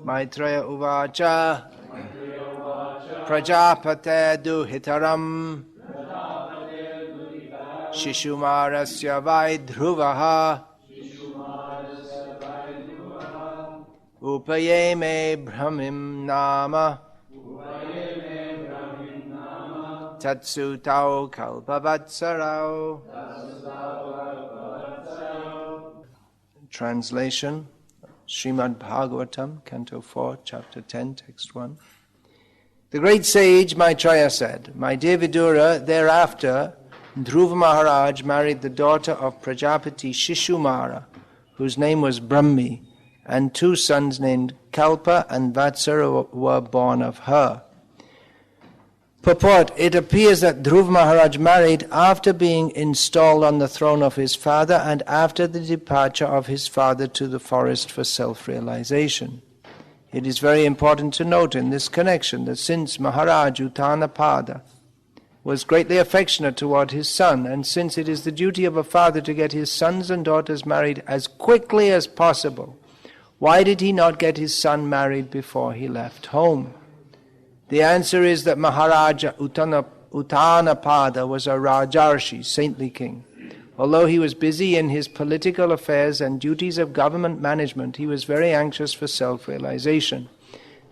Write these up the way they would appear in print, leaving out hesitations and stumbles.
Maitreya Uvacha Prajapate Duhitaram Shishumarasya Vaidhruvaha Upayeme Brahmim Nama Tatsutau Kalpavatsarau. Translation, Srimad Bhagavatam, Canto 4, Chapter 10, Text 1. The great sage Maitreya said, "My dear Vidura, thereafter Dhruva Maharaj married the daughter of Prajapati Shishumara, whose name was Brahmi, and 2 sons named Kalpa and Vatsara were born of her." Purport: it appears that Dhruva Maharaj married after being installed on the throne of his father and after the departure of his father to the forest for self-realization. It is very important to note in this connection that since Maharaj Uttanapada was greatly affectionate toward his son, and since it is the duty of a father to get his sons and daughters married as quickly as possible, why did he not get his son married before he left home? The answer is that Maharaja Uttanapada was a Rajarshi, saintly king. Although he was busy in his political affairs and duties of government management, he was very anxious for self-realization.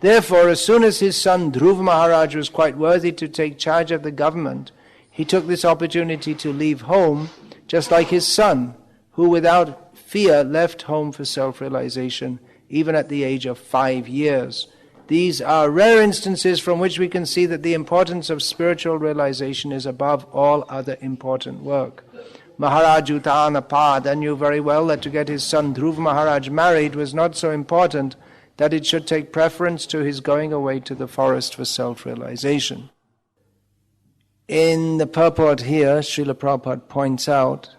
Therefore, as soon as his son Dhruva Maharaj was quite worthy to take charge of the government, he took this opportunity to leave home, just like his son, who without fear left home for self-realization, even at the age of 5 years. These are rare instances from which we can see that the importance of spiritual realization is above all other important work. Maharaj Uttanapada knew very well that to get his son Dhruva Maharaj married was not so important that it should take preference to his going away to the forest for self-realization. In the purport here, Srila Prabhupada points out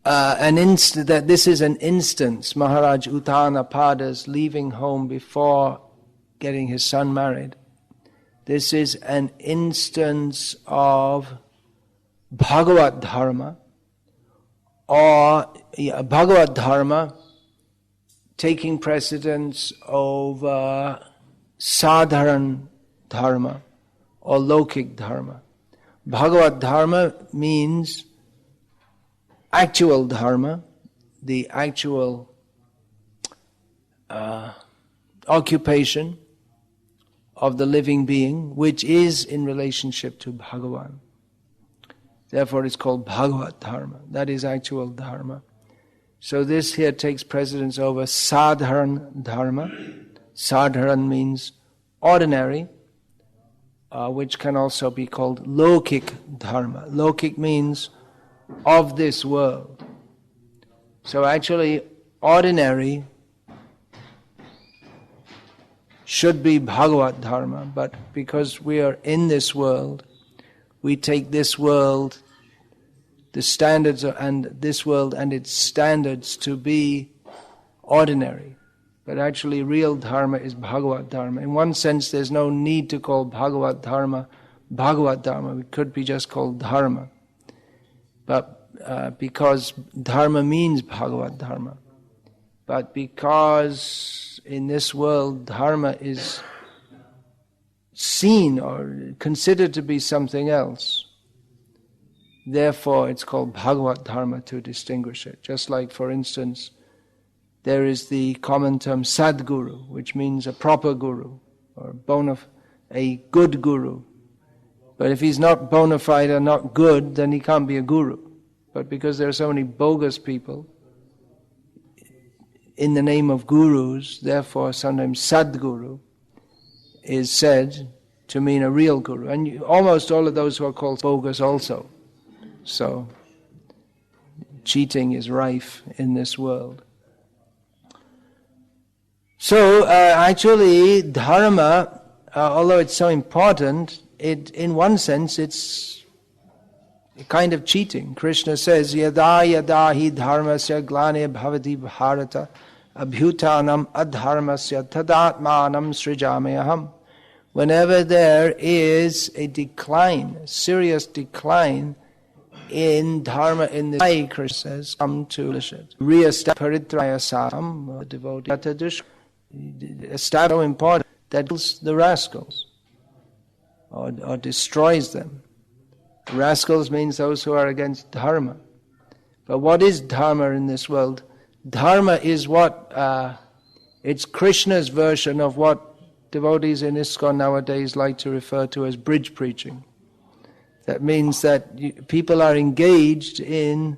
that this is an instance, Maharaj Uttanapada's leaving home before getting his son married. This is an instance of Bhagavad Dharma, or Bhagavad Dharma taking precedence over Sadharan Dharma or Lokik Dharma. Bhagavad Dharma means actual dharma, the actual occupation of the living being, which is in relationship to Bhagavan. Therefore it's called Bhagavad Dharma. That is actual dharma. So this here takes precedence over Sadharan Dharma. Sadharan means ordinary, which can also be called Lokik Dharma. Lokik means of this world. So actually, ordinary should be Bhagavad Dharma, but because we are in this world, we take this world, the standards and this world and its standards to be ordinary. But actually, real Dharma is Bhagavad Dharma. In one sense, there's no need to call Bhagavad Dharma Bhagavad Dharma. It could be just called Dharma. But because Dharma means Bhagavad Dharma, but because in this world Dharma is seen or considered to be something else, therefore it's called Bhagavad Dharma to distinguish it. Just like, for instance, there is the common term Sadguru, which means a proper guru, or a good guru. But if he's not bona fide or not good, then he can't be a guru. But because there are so many bogus people in the name of gurus, therefore sometimes Sadguru is said to mean a real guru. And almost all of those who are called bogus also. So cheating is rife in this world. So actually Dharma, although it's so important, in one sense it's a kind of cheating. Krishna says, Yada yada hi dharmasya glane bhavati bharata abhyutanam adharmasya tadatmanam srijamayaham. Whenever there is a decline, a serious decline in dharma in this way, Krishna says, come to it. Re-establish paritraya sam, devotee. established so important that kills the rascals or destroys them. Rascals means those who are against dharma. But what is dharma in this world? Dharma is what, it's Krishna's version of what devotees in ISKCON nowadays like to refer to as bridge preaching. That means that people are engaged in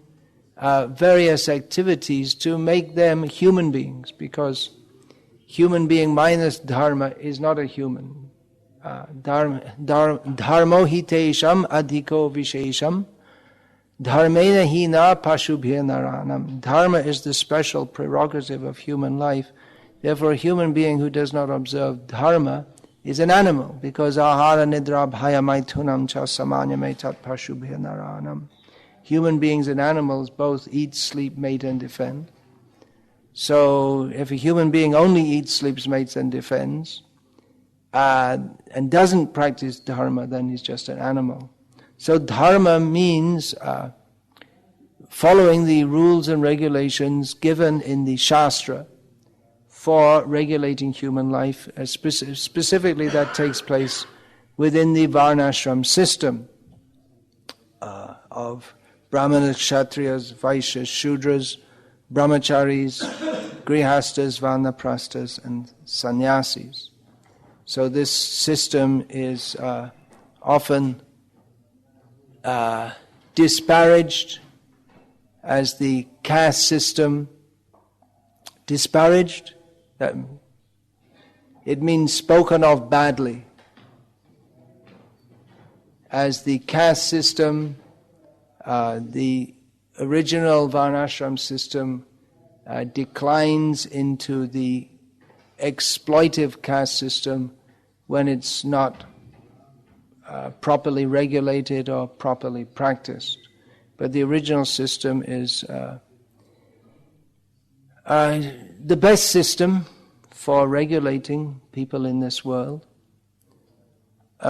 various activities to make them human beings, because human being minus dharma is not a human. Dharmo hitesham adhiko vishesham dharmena hina pashubhya naranam. Dharma is the special prerogative of human life. Therefore, a human being who does not observe dharma is an animal, because ahara nidra bhaya maithunam cha samanyame tat pashubhya naranam. Human beings and animals both eat, sleep, mate, and defend. So, if a human being only eats, sleeps, mates, and defends, and doesn't practice dharma, then he's just an animal. So dharma means following the rules and regulations given in the Shastra for regulating human life. Specifically, that takes place within the Varnashram system of Brahmanas, Kshatriyas, Vaishyas, Shudras, Brahmacharis, Grihastas, Vanaprasthas, and Sannyasis. So this system is often disparaged as the caste system. Disparaged, that it means spoken of badly. As the caste system, the original Varnashram system declines into the exploitive caste system when it's not properly regulated or properly practiced. But the original system is the best system for regulating people in this world,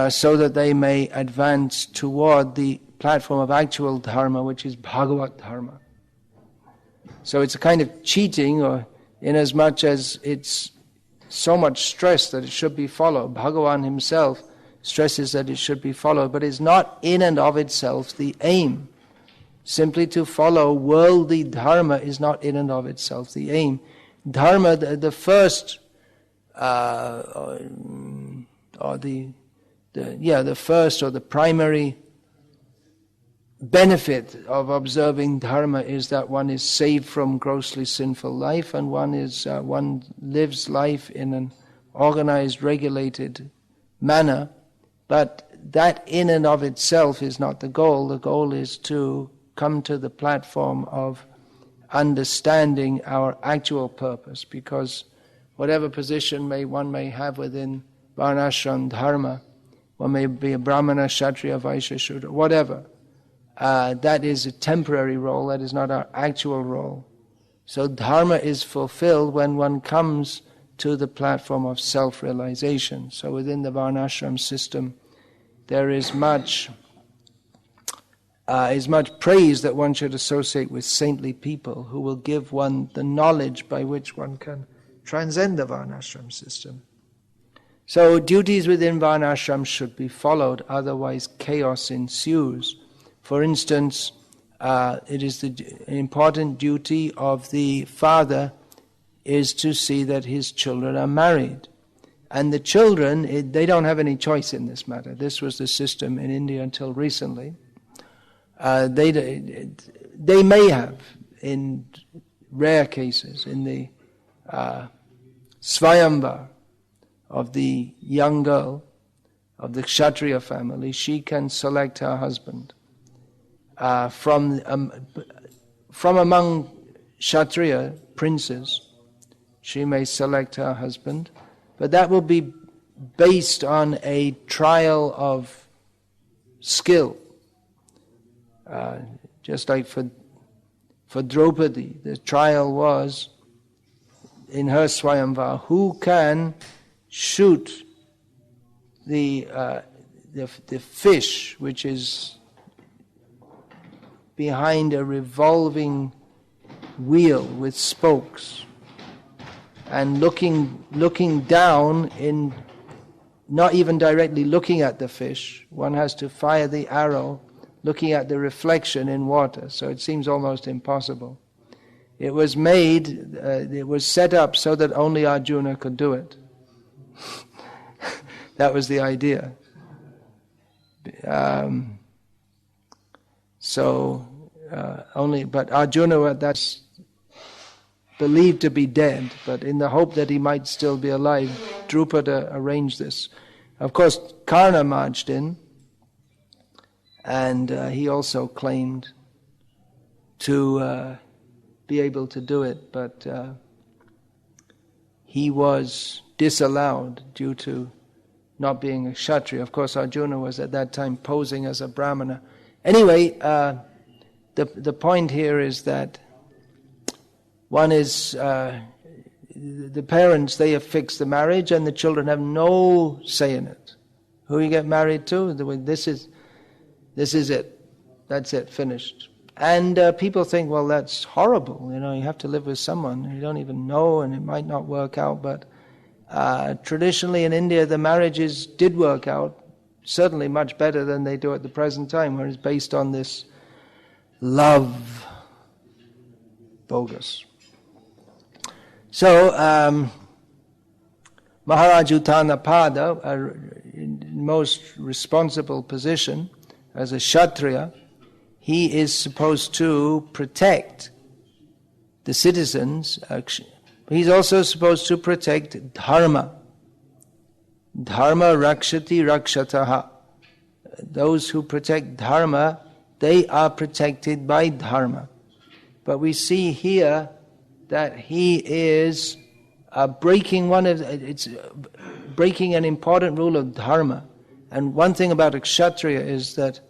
so that they may advance toward the platform of actual dharma, which is Bhagavat dharma. So it's a kind of cheating, or in as much as it's so much stress that it should be followed. Bhagavan himself stresses that it should be followed, but it's not in and of itself the aim. Simply to follow worldly dharma is not in and of itself the aim. Dharma, the first, the first or the primary benefit of observing dharma is that one is saved from grossly sinful life, and one lives life in an organized, regulated manner. But that in and of itself is not the goal. The goal is to come to the platform of understanding our actual purpose, because whatever position one may have within Varnashram dharma, one may be a Brahmana, Kshatriya, Vaishya, Shudra, whatever. That is a temporary role, that is not our actual role. So dharma is fulfilled when one comes to the platform of self-realization. So within the Varnashram system, there is much praise that one should associate with saintly people who will give one the knowledge by which one can transcend the Varnashram system. So duties within Varnashram should be followed, otherwise chaos ensues. For instance, it is an important duty of the father is to see that his children are married. And the children, they don't have any choice in this matter. This was the system in India until recently. They may have, in rare cases, in the Svayamvar of the young girl of the Kshatriya family, she can select her husband. From among Kshatriya princes, she may select her husband, but that will be based on a trial of skill. Just like for Draupadi, the trial was in her Swayamvar, who can shoot the fish which is behind a revolving wheel with spokes. and looking down in, not even directly looking at the fish. One has to fire the arrow looking at the reflection in water, so it seems almost impossible. It was set up so that only Arjuna could do it. That was the idea. But Arjuna, that's believed to be dead, but in the hope that he might still be alive, Drupada arranged this. Of course, Karna marched in, and he also claimed to be able to do it, but he was disallowed due to not being a Kshatriya. Of course, Arjuna was at that time posing as a Brahmana. Anyway, the point here is that one is the parents, they have fixed the marriage, and the children have no say in it. Who you get married to, this is it. That's it, finished. And people think, well, that's horrible. You have to live with someone you don't even know, and it might not work out. But traditionally in India, the marriages did work out, certainly much better than they do at the present time, where it's based on this love, bogus. So, Maharaj Uttanapada, in most responsible position as a Kshatriya, he is supposed to protect the citizens. He's also supposed to protect dharma. Dharma rakshati rakshataha. Those who protect dharma, they are protected by dharma. But we see here that he is breaking an important rule of dharma. And one thing about a Kshatriya is that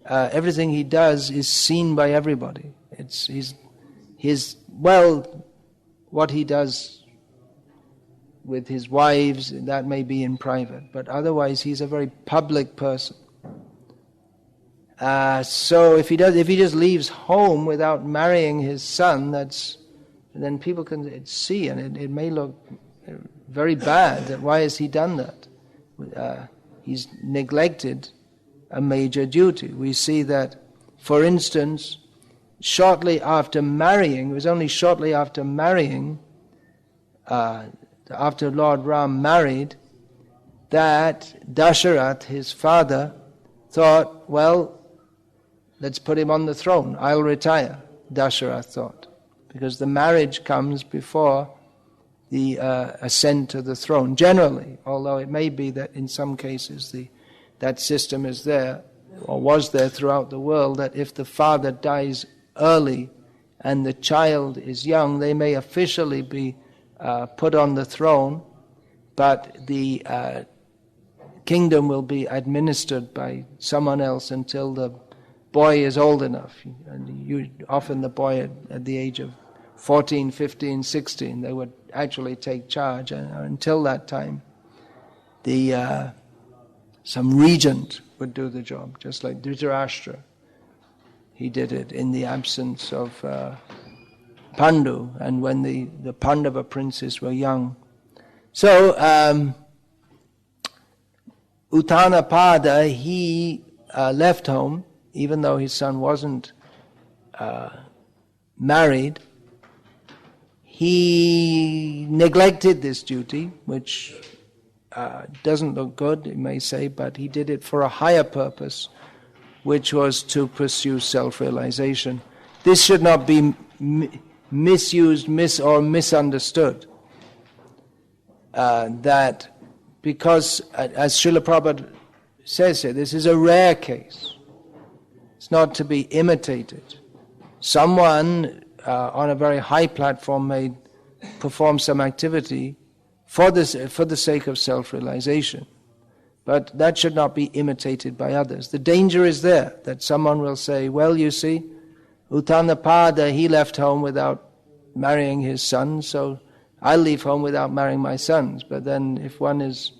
everything he does is seen by everybody. What he does with his wives, that may be in private, but otherwise he's a very public person. So if he just leaves home without marrying his son, then people can see, and it may look very bad. That why has he done that? He's neglected a major duty. We see that, for instance, shortly after marrying, it was only shortly after marrying, after Lord Ram married, that Dasharath, his father, thought, well, let's put him on the throne. I'll retire, Dasharath thought, because the marriage comes before the ascent to the throne, generally, although it may be that in some cases that system is there, or was there throughout the world, that if the father dies early and the child is young, they may officially be put on the throne, but the kingdom will be administered by someone else until the boy is old enough. And often the boy at the age of 14, 15, 16, they would actually take charge. And until that time, some regent would do the job, just like Dhritarashtra. He did it in the absence of Pandu, and when the Pandava princes were young. So, Uttanapada, he left home, even though his son wasn't married. He neglected this duty, which doesn't look good, you may say, but he did it for a higher purpose, which was to pursue self-realization. This should not be misused, or misunderstood. That because, as Srila Prabhupada says here, this is a rare case. It's not to be imitated. Someone on a very high platform may perform some activity for the sake of self-realization. But that should not be imitated by others. The danger is there, that someone will say, well, you see, Uttanapada, he left home without marrying his son, so I'll leave home without marrying my sons. But then if one is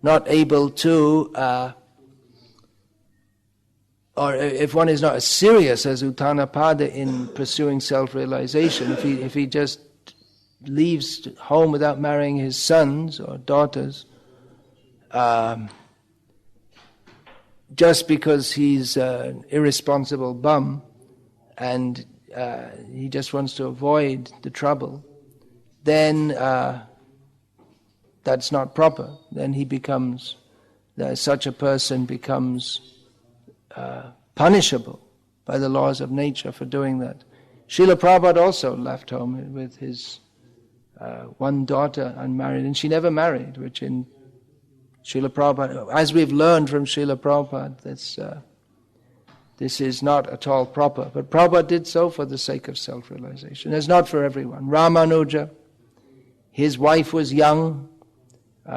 not able to, or if one is not as serious as Uttanapada in pursuing self-realization, if he just leaves home without marrying his sons or daughters, just because he's an irresponsible bum and he just wants to avoid the trouble, then that's not proper. Then such a person becomes punishable by the laws of nature for doing that. Srila Prabhupada also left home with his one daughter unmarried, and she never married, which in Srila Prabhupada, as we've learned from Srila Prabhupada, this is not at all proper. But Prabhupada did so for the sake of self-realization. It's not for everyone. Ramanuja, his wife was young.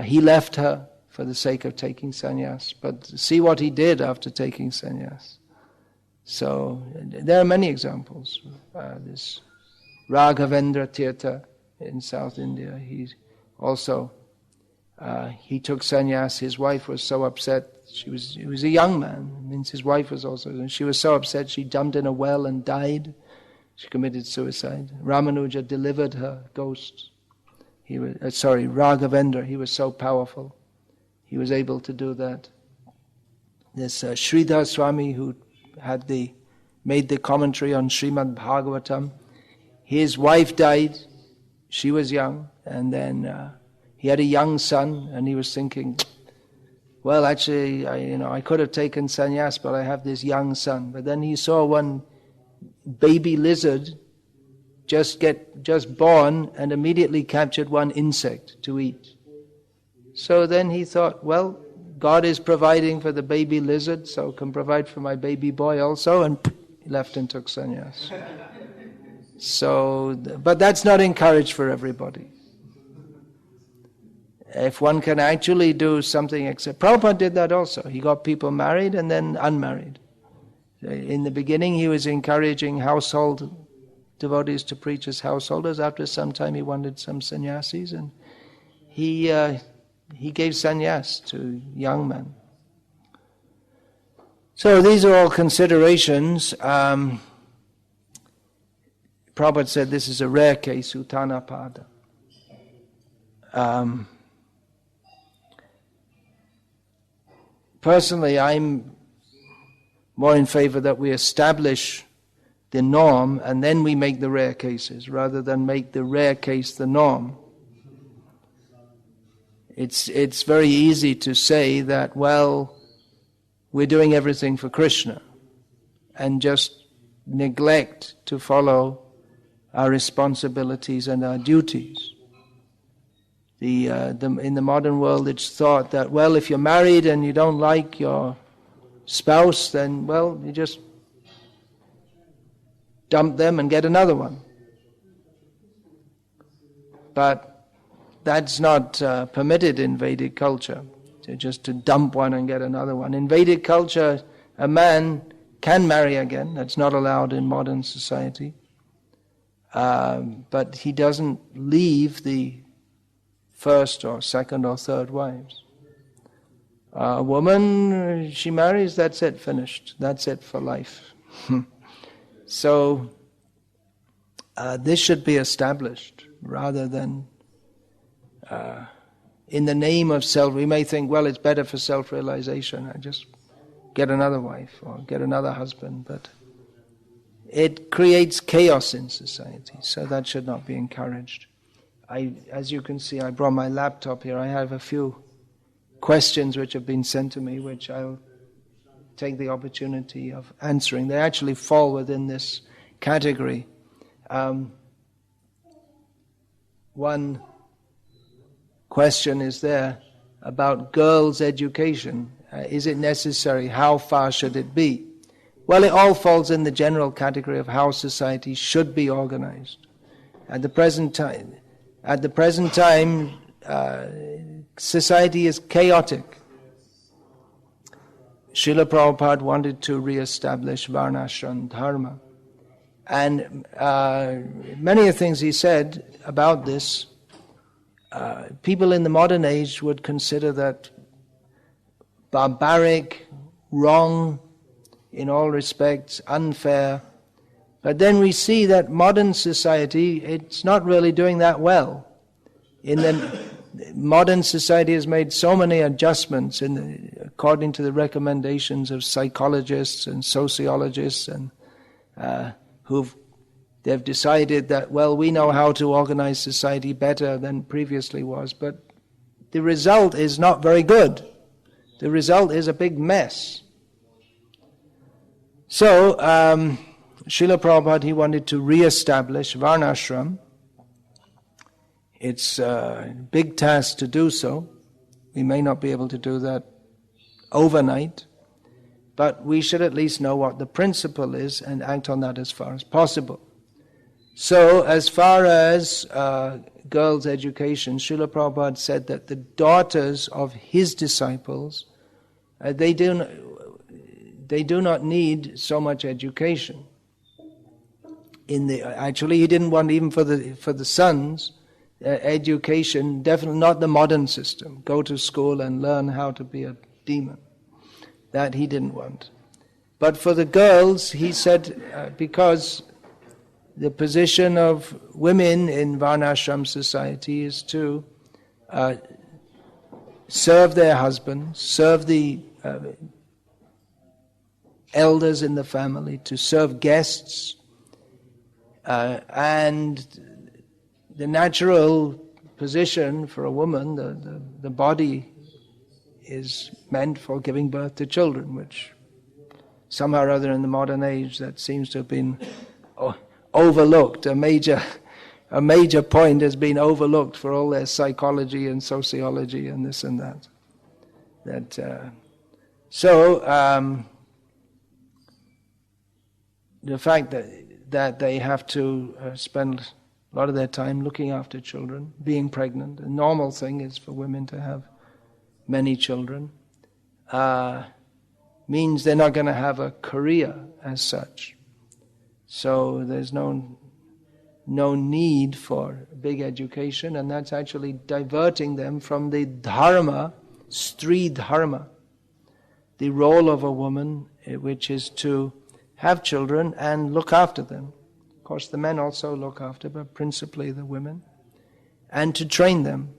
He left her for the sake of taking sannyas. But see what he did after taking sannyas. So there are many examples. This Raghavendra Tirtha in South India, he also he took sannyas. His wife was so upset. He was a young man. It means his wife was also. And she was so upset she jumped in a well and died. She committed suicide. Ramanuja delivered her ghost. Raghavendra. He was so powerful. He was able to do that. This Sridhar Swami, who made the commentary on Srimad Bhagavatam, his wife died. She was young, and then he had a young son, and he was thinking, well, actually, I could have taken sannyas, but I have this young son. But then he saw one baby lizard just born and immediately captured one insect to eat. So then he thought, well, God is providing for the baby lizard, so can provide for my baby boy also, and he left and took sannyas. But that's not encouraged for everybody. If one can actually do something, Prabhupada did that also. He got people married and then unmarried. In the beginning he was encouraging household devotees to preach as householders. After some time he wanted some sannyasis, and he gave sannyas to young men. So these are all considerations. Prabhupada said this is a rare case, Uttanapada. Personally, I'm more in favor that we establish the norm and then we make the rare cases, rather than make the rare case the norm. It's very easy to say that, well, we're doing everything for Krishna, and just neglect to follow our responsibilities and our duties. In the modern world, it's thought that, well, if you're married and you don't like your spouse, then, well, you just dump them and get another one. But that's not permitted in Vedic culture, to dump one and get another one. In Vedic culture, a man can marry again. That's not allowed in modern society. But he doesn't leave the first or second or third wives. A woman, she marries, that's it, finished. That's it for life. So this should be established, rather than in the name of self. We may think, well, it's better for self-realization, I just get another wife or get another husband, but it creates chaos in society, so that should not be encouraged. As you can see, I brought my laptop here. I have a few questions which have been sent to me, which I'll take the opportunity of answering. They actually fall within this category. One question is there about girls' education. Is it necessary? How far should it be? Well, it all falls in the general category of how society should be organized. At the present time, society is chaotic. Srila Prabhupada wanted to re-establish Varnashram Dharma. And many of the things he said about this, people in the modern age would consider that barbaric, wrong, in all respects, unfair. But then we see that modern society, it's not really doing that well. Modern society has made so many adjustments according to the recommendations of psychologists and sociologists, and they've decided that, well, we know how to organize society better than previously was, but the result is not very good. The result is a big mess. So, Srila Prabhupada, he wanted to re-establish Varnashram. It's a big task to do so. We may not be able to do that overnight, but we should at least know what the principle is and act on that as far as possible. So, as far as girls' education, Srila Prabhupada said that the daughters of his disciples, they do not need so much education. Actually, he didn't want even for the sons education. Definitely not the modern system. Go to school and learn how to be a demon. That he didn't want. But for the girls, he said, because the position of women in Varnashram society is to serve their husbands, serve the elders in the family, to serve guests, and the natural position for a woman, the body is meant for giving birth to children, which somehow or other in the modern age that seems to have been overlooked. A major point has been overlooked for all their psychology and sociology and this and that. The fact that they have to spend a lot of their time looking after children, being pregnant, a normal thing is for women to have many children, means they're not going to have a career as such. So there's no need for big education, and that's actually diverting them from the dharma, Stri dharma, the role of a woman, which is to have children and look after them. Of course, the men also look after, but principally the women, and to train them.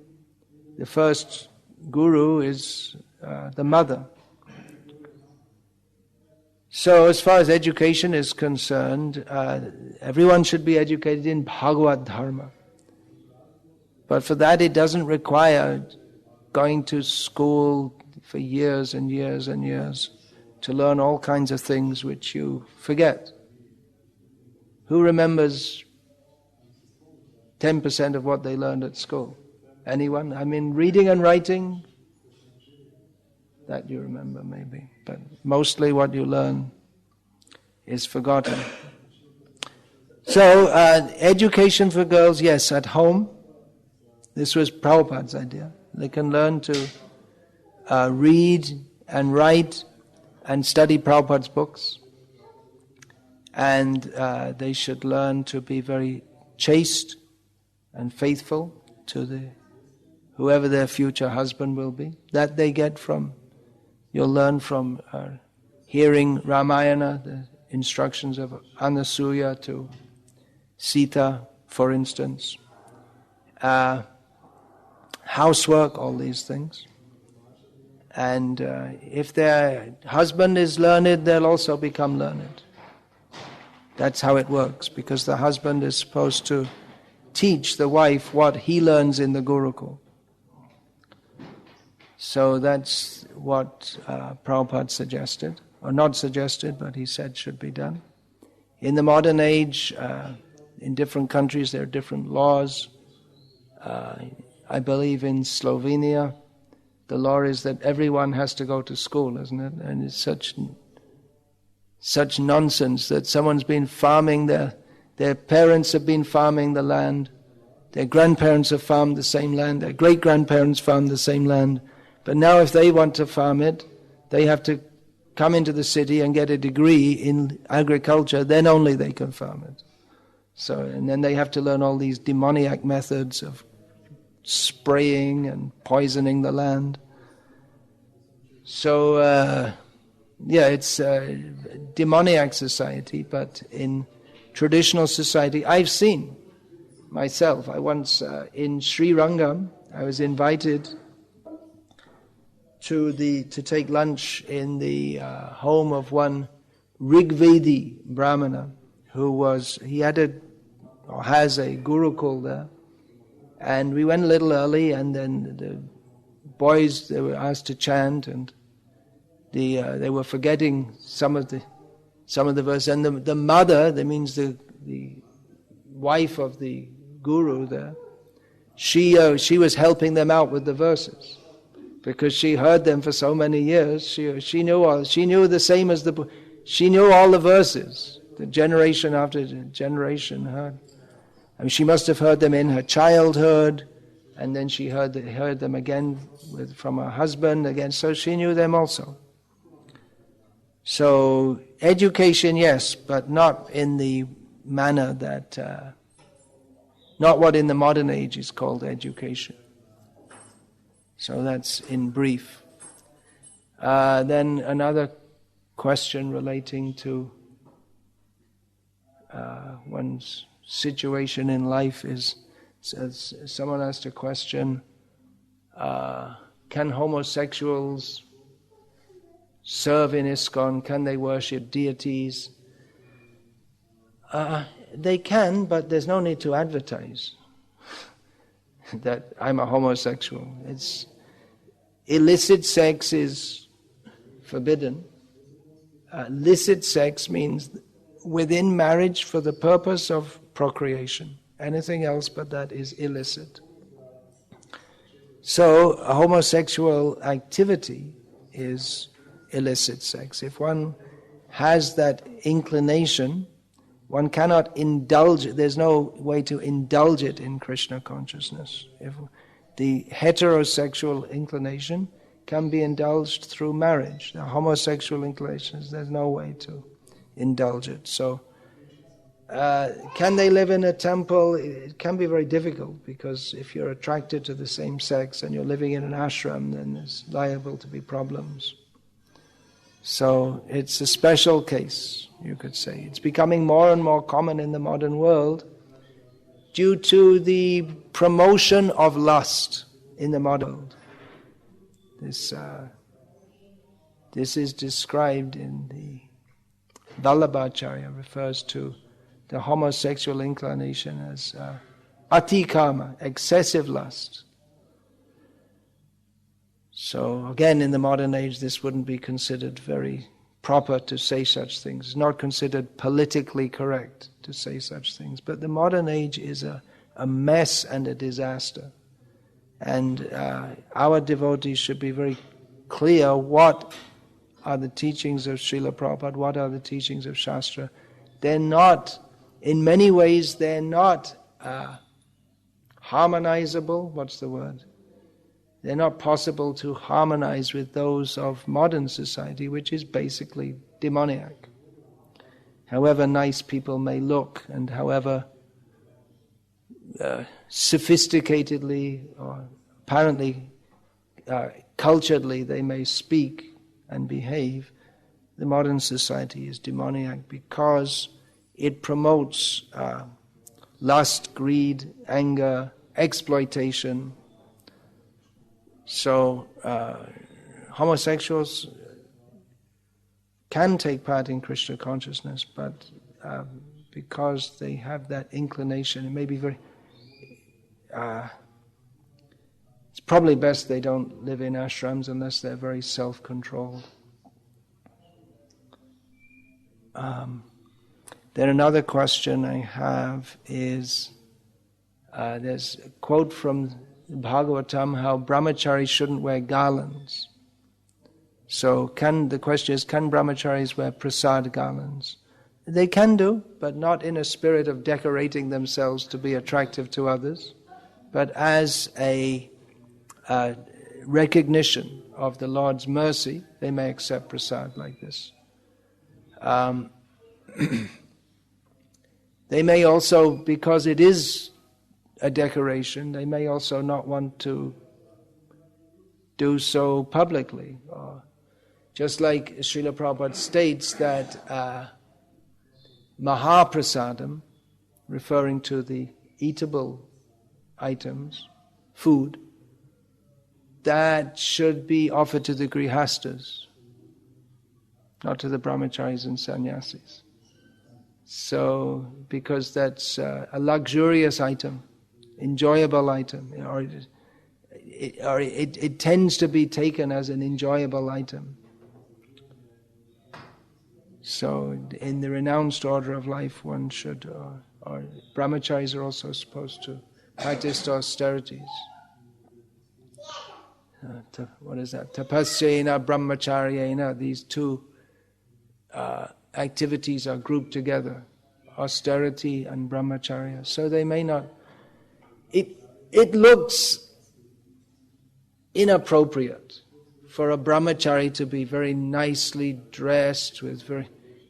The first guru is the mother. So as far as education is concerned, everyone should be educated in Bhagavad Dharma. But for that it doesn't require going to school for years and years and years to learn all kinds of things which you forget. Who remembers 10% of what they learned at school? Anyone? I mean, reading and writing, that you remember maybe, but mostly what you learn is forgotten. So, education for girls, yes, at home. This was Prabhupada's idea. They can learn to read and write and study Prabhupada's books. And they should learn to be very chaste and faithful to whoever their future husband will be. That they get from, you'll learn from hearing Ramayana, the instructions of Anasuya to Sita, for instance. Housework, all these things. And if their husband is learned, they'll also become learned. That's how it works, because the husband is supposed to teach the wife what he learns in the Gurukul. So that's what Prabhupada suggested, or not suggested, but he said should be done. In the modern age, in different countries there are different laws. I believe in Slovenia, the law is that everyone has to go to school, isn't it? And it's such nonsense that someone's been farming, their parents have been farming the land, their grandparents have farmed the same land, their great-grandparents farmed the same land, but now if they want to farm it, they have to come into the city and get a degree in agriculture, then only they can farm it. So, and then they have to learn all these demoniac methods of spraying and poisoning the land. So, it's a demoniac society, but in traditional society. I've seen myself. I once, in Sri Rangam, I was invited to take lunch in the home of one Rigvedi Brahmana he has a gurukul there, and we went a little early, and then the boys, they were asked to chant, and they were forgetting some of the verse, and the mother, that means the wife of the guru there, she was helping them out with the verses, because she heard them for so many years. She knew all the verses. The generation after generation heard. I mean, she must have heard them in her childhood, and then she heard them again from her husband again. So she knew them also. So education, yes, but not in the manner that, not what in the modern age is called education. So that's in brief. Then another question relating to one's situation in life is, someone asked a question, can homosexuals serve in ISKCON? Can they worship deities? They can, but there's no need to advertise that I'm a homosexual. Illicit sex is forbidden. Licit sex means within marriage for the purpose of procreation. Anything else but that is illicit. So a homosexual activity is illicit sex. If one has that inclination, one cannot indulge, there's no way to indulge it in Krishna consciousness. If the heterosexual inclination can be indulged through marriage. The homosexual inclinations, there's no way to indulge it. So, can they live in a temple? It can be very difficult, because if you're attracted to the same sex and you're living in an ashram, then there's liable to be problems. So it's a special case, you could say. It's becoming more and more common in the modern world due to the promotion of lust in the modern world. This is described in the Vallabhacharya, refers to the homosexual inclination as ati kama, excessive lust. So again, in the modern age, this wouldn't be considered very proper to say such things. It's not considered politically correct to say such things. But the modern age is a mess and a disaster. And our devotees should be very clear what are the teachings of Srila Prabhupada, what are the teachings of Shastra. They're not, in many ways, they're not harmonizable. What's the word? They're not possible to harmonize with those of modern society, which is basically demoniac. However nice people may look, and however sophisticatedly or apparently culturedly they may speak and behave, the modern society is demoniac because it promotes lust, greed, anger, exploitation. So homosexuals can take part in Krishna consciousness, but because they have that inclination, it may be very... it's probably best they don't live in ashrams unless they're very self-controlled. Then another question I have is, there's a quote from Bhagavatam how brahmacharis shouldn't wear garlands. So the question is, can brahmacharis wear prasad garlands? They can do, but not in a spirit of decorating themselves to be attractive to others, but as a recognition of the Lord's mercy, they may accept prasad like this. They may also, because it is a decoration, they may also not want to do so publicly. Just like Srila Prabhupada states that Mahaprasadam, referring to the eatable items, food, that should be offered to the grihastas, not to the brahmacharis and sannyasis. So, because that's a luxurious item, enjoyable item, or it tends to be taken as an enjoyable item. So, in the renounced order of life, one should, or brahmacharis are also supposed to practice austerities. What is that? Tapasyena, brahmacharyena, these two activities are grouped together, austerity and brahmacharya. So they may not. It looks inappropriate for a brahmachari to be very nicely dressed with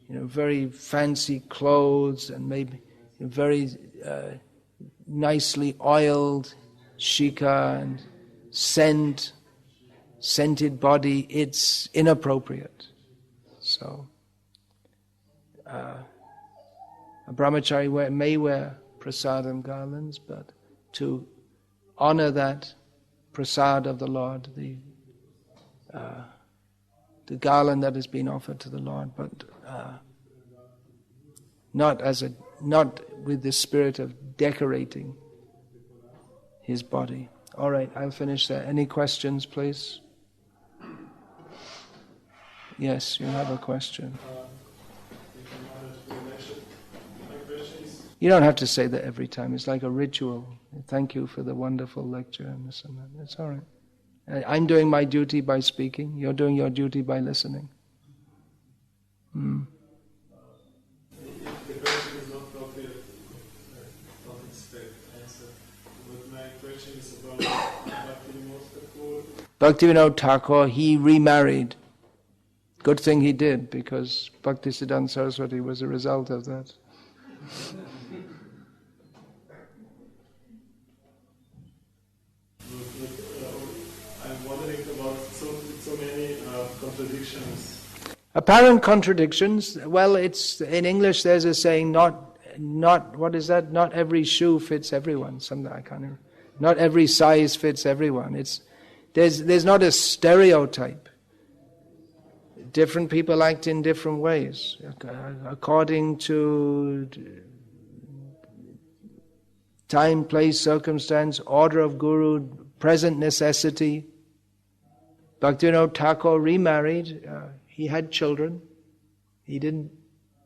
very fancy clothes and maybe very nicely oiled shika and scented body. It's inappropriate. So a brahmachari may wear prasadam garlands, but to honor that prasad of the Lord, the garland that has been offered to the Lord, but not with the spirit of decorating his body. All right, I'll finish there. Any questions, please? Yes, you have a question. You don't have to say that every time. It's like a ritual. Thank you for the wonderful lecture and this and that. It's all right. I'm doing my duty by speaking. You're doing your duty by listening. If the question is not appropriate, don't expect answer. But my question is about Bhaktivinoda Thakur, he remarried. Good thing he did, because Bhaktisiddhanta Saraswati was a result of that. I'm wondering about so many contradictions. Apparent contradictions. Well, it's in English. There's a saying: not what is that? Not every shoe fits everyone. Something I can't remember. Not every size fits everyone. There's not a stereotype. Different people act in different ways according to time, place, circumstance, order of guru, present necessity. Bhaktivinoda Thakur remarried. He had children. He didn't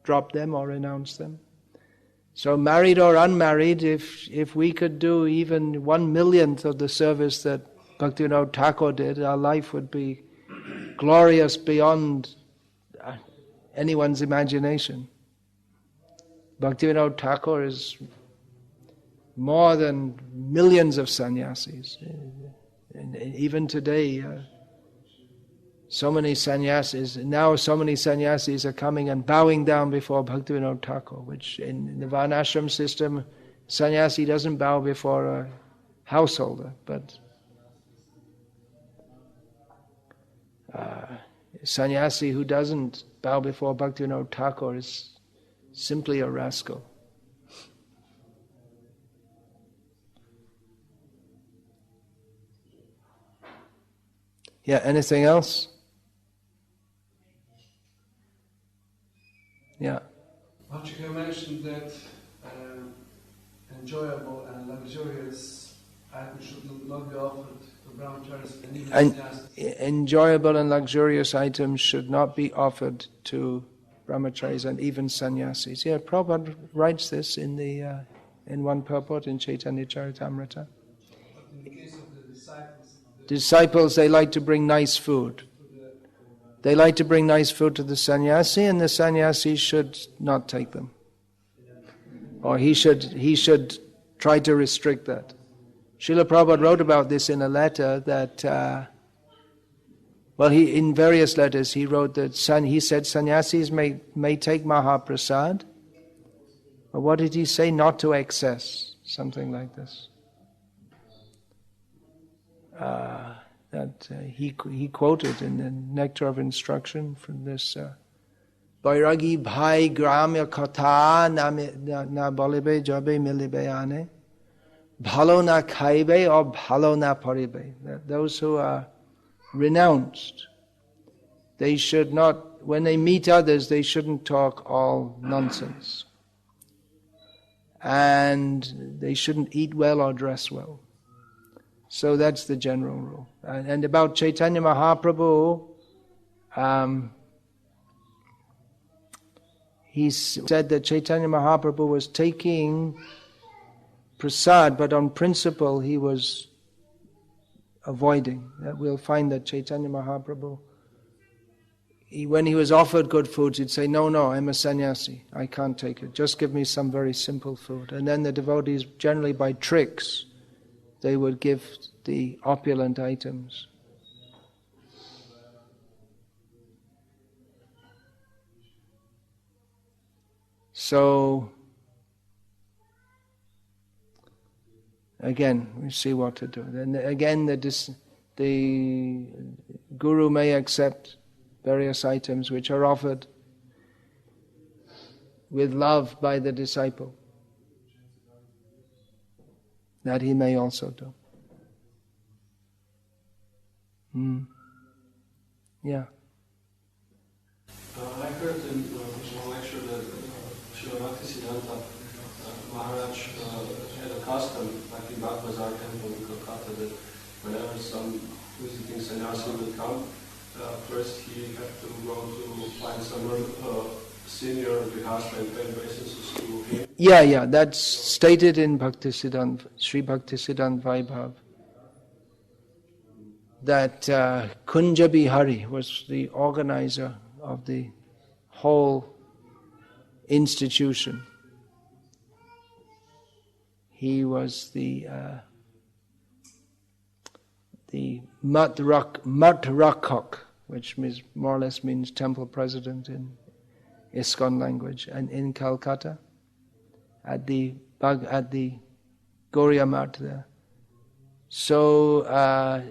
drop them or renounce them. So married or unmarried, if we could do even 1/1,000,000th of the service that Bhaktivinoda Thakur did, our life would be glorious beyond anyone's imagination. Bhaktivinoda Thakur is more than millions of sannyasis. And even today, so many sannyasis are coming and bowing down before Bhaktivinoda Thakur, which in the Varnashram system, sannyasi doesn't bow before a householder, but sannyasi who doesn't bow before Bhaktivinoda Thakur is simply a rascal. Yeah, anything else? Yeah. What you mentioned that enjoyable and luxurious items should not be offered to brahmacharis and even sannyasis. Enjoyable and luxurious items should not be offered to brahmacharis and even sannyasis. Yeah, Prabhupada writes this in one purport in Chaitanya Charitamrita. But in the case of the disciples, they like to bring nice food. They like to bring nice food to the sannyasi, and the sannyasi should not take them. Or he should try to restrict that. Srila Prabhupada wrote about this in a letter that, in various letters he wrote that he said sannyasis may take Mahaprasad, but what did he say? Not to excess, something like this. That he quoted in the Nectar of Instruction from this Bairagi bhai gramya katha na bolibe jabe milibe ane. Bhalo na khaibe or bhalo na paribe. Those who are renounced, they should not, when they meet others, they shouldn't talk all nonsense. And they shouldn't eat well or dress well. So that's the general rule. And about Chaitanya Mahaprabhu, he said that Chaitanya Mahaprabhu was taking prasad, but on principle he was avoiding. We'll find that Chaitanya Mahaprabhu, when he was offered good foods, he'd say, no, I'm a sannyasi, I can't take it. Just give me some very simple food. And then the devotees, generally by tricks, they would give the opulent items. So, again, we see what to do. Then again, the guru may accept various items which are offered with love by the disciple. That he may also do. Yeah. I heard in one lecture that Srila Bhaktisiddhanta Maharaj had a custom, like in Baghbazar temple in Kolkata, that whenever some visiting sannyasi would come, first he had to go to find someone senior Grihastha and pay obeisances to him. Yeah, that's stated in Bhaktisiddhanta, Sri Bhaktisiddhanta Vaibhav, that Kunja Bihari was the organizer of the whole institution. He was the Matrakak, which more or less means temple president in ISKCON language, and in Calcutta, at the Gauriya Math there. So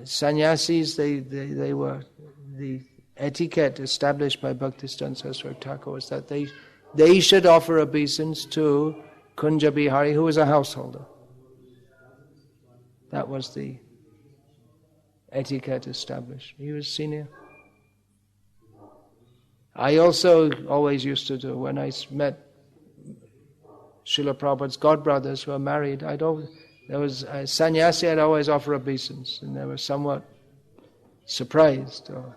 sannyasis, they were, the etiquette established by Bhaktisiddhanta Saraswati Thakur was that they should offer obeisance to Kunja Bihari, who was a householder. That was the etiquette established. He was senior. I also always used to do, when I met Srila Prabhupada's godbrothers who were married, there was a sannyasi, I'd always offer obeisance, and they were somewhat surprised. Or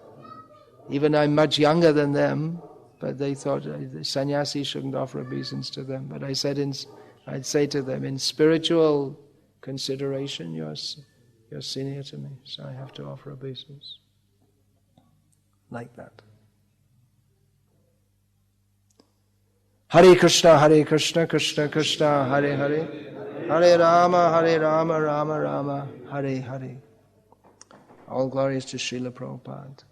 even I'm much younger than them, but they thought the sannyasi shouldn't offer obeisance to them. But I'd say to them, in spiritual consideration, you're senior to me, so I have to offer obeisance. Like that. Hare Krishna, Krishna Krishna, Hare Hare, Hare Rama, Rama Rama, Hare Hare. All glories to Srila Prabhupada.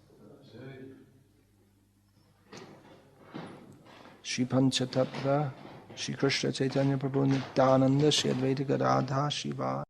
Shri Panchatattva, Shri Krishna Chaitanya Prabhu Nityananda, Shri Advaita Gadadha, Shiva.